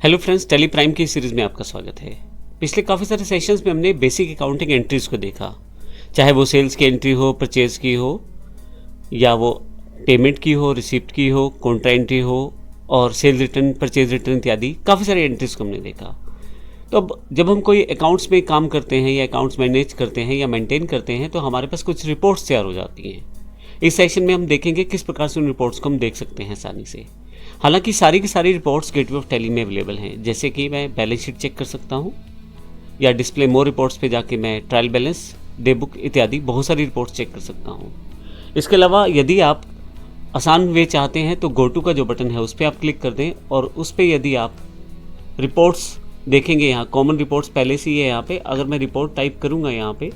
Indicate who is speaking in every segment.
Speaker 1: Hello friends, Tally Prime की series में आपका स्वागत है। पिछले काफ़ी सारे सेशंस में हमने बेसिक अकाउंटिंग एंट्रीज़ को देखा, चाहे वो सेल्स की एंट्री हो, परचेज़ की हो, या वो पेमेंट की हो, रिसिप्ट की हो, कॉन्ट्रा एंट्री हो, और सेल रिटर्न, परचेज़ रिटर्न इत्यादि काफ़ी सारे एंट्रीज़ को हमने देखा। तो अब जब हम कोई अकाउंट्स में काम करते हैं या अकाउंट्स मैनेज करते हैं या मेंटेन करते हैं, तो हमारे पास कुछ रिपोर्ट्स तैयार हो जाती हैं। इस सेशन में हम देखेंगे किस प्रकार से उन रिपोर्ट्स को हम देख सकते हैं आसानी से। हालांकि सारी की सारी रिपोर्ट्स गेटवे ऑफ टैली में अवेलेबल हैं, जैसे कि मैं बैलेंस शीट चेक कर सकता हूं, या डिस्प्ले मोर रिपोर्ट्स पे जाके मैं ट्रायल बैलेंस, डे बुक इत्यादि बहुत सारी रिपोर्ट्स चेक कर सकता हूं। इसके अलावा यदि आप आसान वे चाहते हैं तो गो टू का जो बटन है उस पर आप क्लिक कर दें, और उस पर यदि आप रिपोर्ट्स देखेंगे, यहाँ कॉमन रिपोर्ट्स पहले से ही है। यहाँ पे अगर मैं रिपोर्ट टाइप करूँगा यहाँ पे,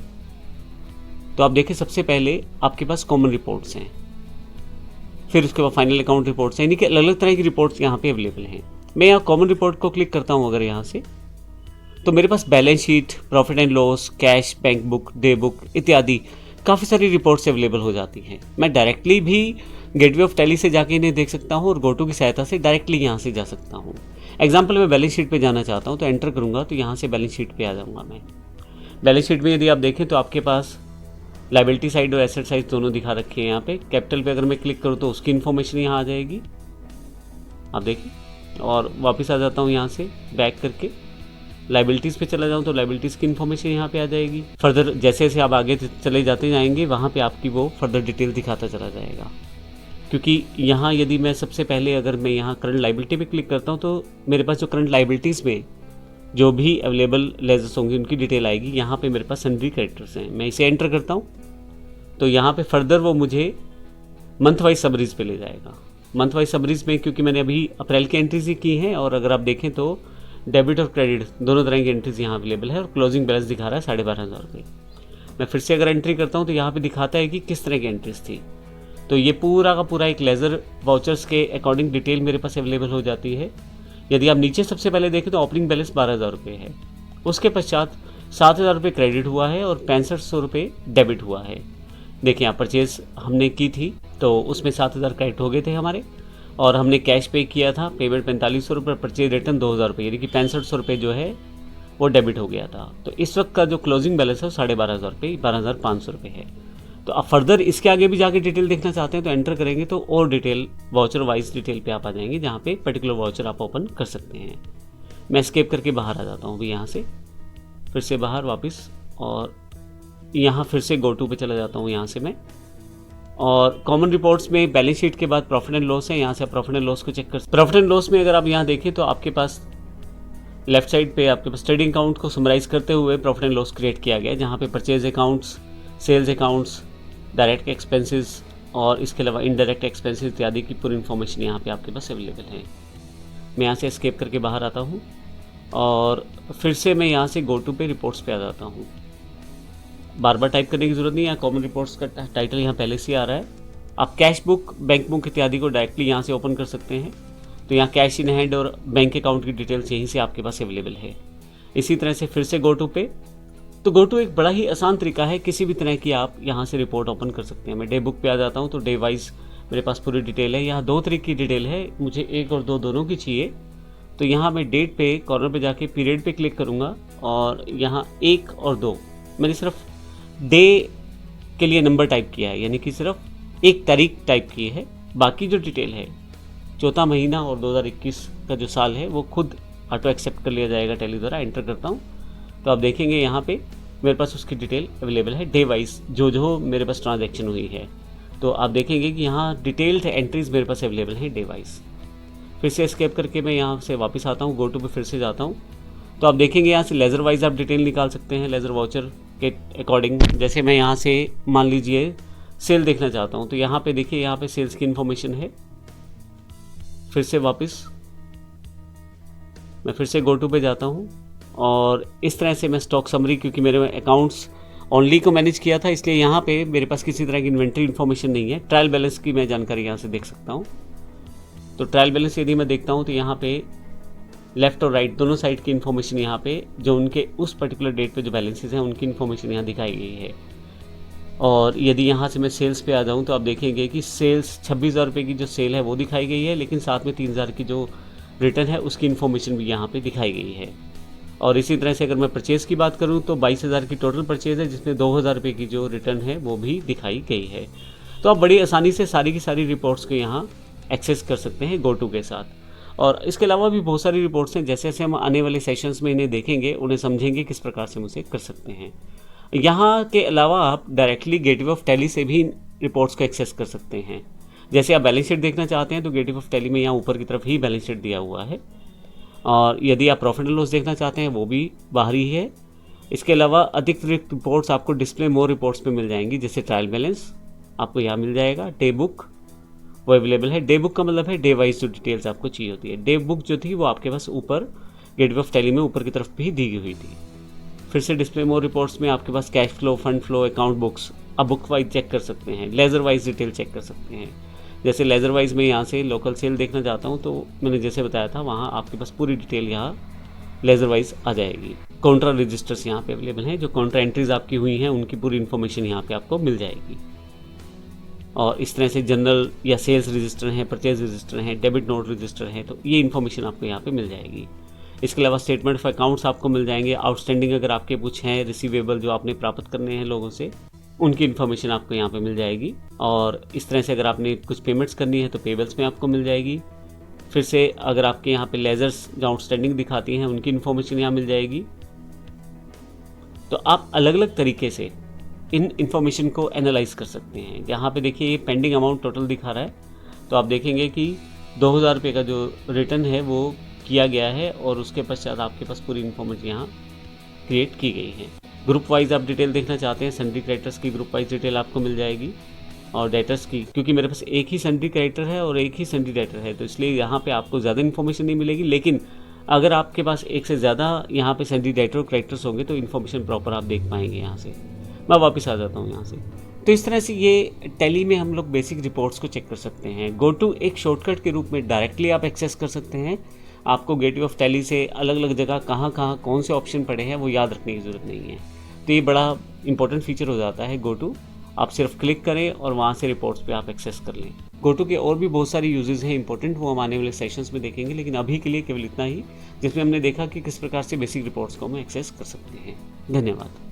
Speaker 1: तो आप देखें सबसे पहले आपके पास कॉमन रिपोर्ट्स हैं, फिर उसके बाद फाइनल अकाउंट रिपोर्ट्स हैं, यानी कि अलग अलग तरह की रिपोर्ट्स यहाँ पे अवेलेबल हैं। मैं यहाँ कॉमन रिपोर्ट को क्लिक करता हूँ अगर यहाँ से, तो मेरे पास balance sheet, profit and loss, cash, bank book, day book इत्यादि काफ़ी सारी रिपोर्ट्स अवेलेबल हो जाती हैं। मैं डायरेक्टली भी गेटवे ऑफ टैली से जाके इन्हें देख सकता हूँ, और गोटू की सहायता से डायरेक्टली यहाँ से जा सकता हूँ। एग्जाम्पल मैं बैलेंस शीट पे जाना चाहता हूँ, तो एंटर करूँगा तो यहाँ से बैलेंस शीट पे आ जाऊँगा मैं। बैलेंस शीट में यदि आप देखें तो आपके पास लाइबिलिटी साइड और एसेट साइड दोनों दिखा रखे हैं। यहाँ पे कैपिटल पे अगर मैं क्लिक करूँ तो उसकी इन्फॉर्मेशन यहाँ आ जाएगी, आप देखिए। और वापस आ जाता हूँ यहाँ से बैक करके, लाइबिलिटीज़ पे चला जाऊँ तो लाइबिलिटीज़ की इन्फॉर्मेशन यहाँ पे आ जाएगी। फर्दर जैसे जैसे आप आगे चले जाते जाएंगे, वहाँ पे आपकी वो फर्दर डिटेल दिखाता चला जाएगा। क्योंकि यहाँ यदि मैं सबसे पहले अगर मैं यहाँ करंट लाइबिलिटी पे क्लिक करता हूँ, तो मेरे पास जो करंट लाइबिलिटीज़ में जो भी अवेलेबल लेजर्स होंगी उनकी डिटेल आएगी। यहाँ पे मेरे पास सन्ड्री क्रेडिटर्स हैं, मैं इसे एंटर करता हूँ तो यहाँ पे फर्दर वो मुझे मंथ वाइज समरीज पे ले जाएगा। मंथ वाइज समरीज में क्योंकि मैंने अभी अप्रैल की एंट्रीज ही की हैं, और अगर आप देखें तो डेबिट और क्रेडिट दोनों तरह की एंट्रीज यहाँ अवेलेबल है, और क्लोजिंग बैलेंस दिखा रहा है 12,500 रुपये। मैं फिर से अगर एंट्री करता हूँ तो यहाँ पर दिखाता है कि किस तरह की एंट्रीज थी। तो ये पूरा का पूरा एक लेज़र वाउचर्स के अकॉर्डिंग डिटेल मेरे पास अवेलेबल हो जाती है। यदि आप नीचे सबसे पहले देखें तो ओपनिंग बैलेंस 12,000 रुपये है, उसके पश्चात 7,000 रुपये क्रेडिट हुआ है और 6500 रुपये डेबिट हुआ है। देखिए यहाँ परचेज़ हमने की थी तो उसमें 7,000 क्रेडिट हो गए थे हमारे, और हमने कैश पे किया था, पेमेंट 4500 रुपये, परचेज रिटर्न 2,000 रुपये, यानी कि 6500 रुपये जो है वो डेबिट हो गया था। तो इस वक्त का जो क्लोजिंग बैलेंस है वो 12,500 रुपये, 12,500 रुपये है। तो आप फर्दर इसके आगे भी जाके डिटेल देखना चाहते हैं तो एंटर करेंगे तो और डिटेल वाउचर वाइज डिटेल पे आप आ जाएंगे, जहाँ पे पर्टिकुलर वाउचर आप ओपन कर सकते हैं। मैं एस्केप करके बाहर आ जाता हूँ भी यहाँ से, फिर से बाहर वापस, और यहाँ फिर से गो टू पे चला जाता हूँ यहाँ से मैं। और कॉमन रिपोर्ट्स में बैलेंस शीट के बाद प्रॉफिट एंड लॉस है, यहाँ से आप प्रॉफिट एंड लॉस को चेक कर। प्रॉफिट एंड लॉस में अगर आप यहाँ देखें तो आपके पास लेफ्ट साइड पे आपके पास ट्रेडिंग अकाउंट को समराइज करते हुए प्रॉफिट एंड लॉस क्रिएट किया गया है, जहाँ पे purchase accounts, sales accounts, direct expenses और इसके अलावा इनडायरेक्ट एक्सपेंसेस इत्यादि की पूरी इन्फॉर्मेशन यहाँ पे आपके पास अवेलेबल है। मैं यहाँ से एस्केप करके बाहर आता हूँ, और फिर से मैं यहाँ से गो टू पे रिपोर्ट्स पे आ जाता हूँ। बार बार टाइप करने की ज़रूरत नहीं है, कॉमन रिपोर्ट्स का टाइटल यहाँ पहले से आ रहा है। आप कैश बुक, बैंक बुक इत्यादि को डायरेक्टली यहाँ से ओपन कर सकते हैं। तो यहाँ कैश इन हैंड और बैंक अकाउंट की डिटेल्स यहीं से आपके पास अवेलेबल है। इसी तरह से फिर से गो टू पे, तो गो टू एक बड़ा ही आसान तरीका है, किसी भी तरह की आप यहाँ से रिपोर्ट ओपन कर सकते हैं। मैं डे बुक पे आ जाता हूँ तो डे वाइज मेरे पास पूरी डिटेल है। यहाँ 2 तरह की डिटेल है, मुझे 1 और 2 दोनों की चाहिए। तो यहाँ मैं डेट पे कॉर्नर पे जाके पीरियड पे क्लिक करूँगा, और यहाँ 1 और 2 मैंने सिर्फ डे के लिए नंबर टाइप किया है, यानी कि सिर्फ 1 तारीख टाइप की है। बाकी जो डिटेल है 4वां महीना और 2021 का जो साल है वो खुद ऑटो एक्सेप्ट कर लिया जाएगा टैली द्वारा। एंटर करता हूँ तो आप देखेंगे यहाँ पे मेरे पास उसकी डिटेल अवेलेबल है डे वाइज, जो मेरे पास ट्रांजैक्शन हुई है। तो आप देखेंगे कि यहाँ डिटेल्ड एंट्रीज मेरे पास अवेलेबल हैं डे वाइज। फिर से एस्केप करके मैं यहाँ से वापस आता हूँ, गो टू पे फिर से जाता हूँ, तो आप देखेंगे यहाँ से लेज़र वाइज आप डिटेल निकाल सकते हैं, लेज़र वाउचर के अकॉर्डिंग। जैसे मैं यहाँ से मान लीजिए सेल देखना चाहता हूँ, तो यहाँ पे देखिए, यहाँ पे सेल्स की इन्फॉर्मेशन है। फिर से वापस मैं फिर से गो टू पे जाता हूँ, और इस तरह से मैं स्टॉक समरी, क्योंकि मेरे अकाउंट्स ओनली को मैनेज किया था इसलिए यहाँ पे मेरे पास किसी तरह की इन्वेंट्री इन्फॉर्मेशन नहीं है। ट्रायल बैलेंस की मैं जानकारी यहाँ से देख सकता हूँ। तो ट्रायल बैलेंस यदि मैं देखता हूँ तो यहाँ पे लेफ्ट और राइट दोनों साइड की इन्फॉर्मेशन यहाँ पे जो उनके उस पर्टिकुलर डेट पे जो बैलेंसेस हैं उनकी इन्फॉर्मेशन यहाँ दिखाई गई है। और यदि यहाँ से मैं सेल्स पे आ जाऊँ तो आप देखेंगे कि सेल्स 26,000 रुपये की जो सेल है वो दिखाई गई है, लेकिन साथ में 3,000 की जो रिटर्न है उसकी इन्फॉर्मेशन भी यहाँ पे दिखाई गई है। और इसी तरह से अगर मैं परचेज़ की बात करूँ तो 22,000 की टोटल परचेज़ है, जिसमें 2,000 रुपये की जो रिटर्न है वो भी दिखाई गई है। तो आप बड़ी आसानी से सारी की सारी रिपोर्ट्स को यहाँ एक्सेस कर सकते हैं GoTo के साथ। और इसके अलावा भी बहुत सारी रिपोर्ट्स हैं, जैसे जैसे हम आने वाले सेशंस में इन्हें देखेंगे, उन्हें समझेंगे किस प्रकार से हम उसे कर सकते हैं। यहाँ के अलावा आप डायरेक्टली गेटवे ऑफ टैली से भी रिपोर्ट्स को एक्सेस कर सकते हैं। जैसे आप बैलेंस शीट देखना चाहते हैं तो गेटवे ऑफ टैली में यहाँ ऊपर की तरफ ही बैलेंस शीट दिया हुआ है, और यदि आप प्रॉफिट एंड लॉस देखना चाहते हैं वो भी बाहर ही है। इसके अलावा अतिरिक्त रिपोर्ट्स आपको डिस्प्ले मोर रिपोर्ट्स पे मिल जाएंगी, जैसे ट्रायल बैलेंस आपको यहाँ मिल जाएगा। डे बुक वो अवेलेबल है। डे बुक का मतलब है डे वाइज जो डिटेल्स आपको चाहिए होती है। डे बुक जो थी वो आपके पास ऊपर गेटवे ऑफ टैली में ऊपर की तरफ भी दी हुई थी। फिर से डिस्प्ले मोर रिपोर्ट्स में आपके पास cash flow, fund flow, account books, आप बुक वाइज चेक कर सकते हैं, लेजर वाइज डिटेल चेक कर सकते हैं। जैसे लेजर वाइज में यहाँ से लोकल सेल देखना चाहता हूँ तो मैंने जैसे बताया था वहाँ आपके पास पूरी डिटेल यहाँ लेजर वाइज आ जाएगी। काउंटर रजिस्टर्स यहाँ पे अवेलेबल हैं, जो काउंटर एंट्रीज आपकी हुई हैं उनकी पूरी इन्फॉर्मेशन यहाँ पे आपको मिल जाएगी। और इस तरह से जनरल या सेल्स रजिस्टर हैं, परचेज रजिस्टर हैं, डेबिट नोट रजिस्टर हैं, तो ये इन्फॉर्मेशन आपको यहाँ पे मिल जाएगी। इसके अलावा स्टेटमेंट ऑफ अकाउंट्स आपको मिल जाएंगे। आउटस्टैंडिंग अगर आपके कुछ हैं, रिसीवेबल जो आपने प्राप्त करने हैं लोगों से, उनकी इन्फॉर्मेशन आपको यहाँ पे मिल जाएगी। और इस तरह से अगर आपने कुछ पेमेंट्स करनी है तो पेबल्स में आपको मिल जाएगी। फिर से अगर आपके यहाँ पे लेजर्स जो आउटस्टैंडिंग दिखाती हैं उनकी इन्फॉर्मेशन यहाँ मिल जाएगी। तो आप अलग अलग तरीके से इन इन्फॉर्मेशन को एनालाइज कर सकते हैं। यहाँ पे देखिए ये पेंडिंग अमाउंट टोटल दिखा रहा है, तो आप देखेंगे कि 2,000 रुपये का जो रिटर्न है वो किया गया है, और उसके पश्चात आपके पास पूरी इन्फॉर्मेशन यहाँ क्रिएट की गई है। ग्रुप वाइज आप डिटेल देखना चाहते हैं, सन्ड्री क्रेडिटर्स की ग्रुप वाइज डिटेल आपको मिल जाएगी, और डेटर्स की, क्योंकि मेरे पास एक ही सन्ड्री क्रेडिटर है और एक ही सन्ड्री डेटर है, तो इसलिए यहाँ पे आपको ज़्यादा इन्फॉर्मेशन नहीं मिलेगी। लेकिन अगर आपके पास एक से ज़्यादा यहाँ पे सन्ड्री डेटर और क्रेडिटर्स होंगे तो इन्फॉर्मेशन प्रॉपर आप देख पाएंगे। यहाँ से मैं वापस आ जाता हूँ यहाँ से। तो इस तरह से ये टैली में हम लोग बेसिक रिपोर्ट्स को चेक कर सकते हैं। GoTo एक शॉर्टकट के रूप में डायरेक्टली आप एक्सेस कर सकते हैं। आपको गेटवे ऑफ टैली से अलग अलग जगह कहाँ कहाँ कौन से ऑप्शन पड़े हैं वो याद रखने की ज़रूरत नहीं है। तो ये बड़ा इंपॉर्टेंट फीचर हो जाता है GoTo। आप सिर्फ क्लिक करें और वहाँ से रिपोर्ट्स पे आप एक्सेस कर लें। GoTo के और भी बहुत सारी यूजेस हैं इंपॉर्टेंट, वो हम आने वाले सेशंस में देखेंगे, लेकिन अभी के लिए केवल इतना ही जिसमें हमने देखा कि किस प्रकार से बेसिक रिपोर्ट्स को हम एक्सेस कर सकते हैं। धन्यवाद।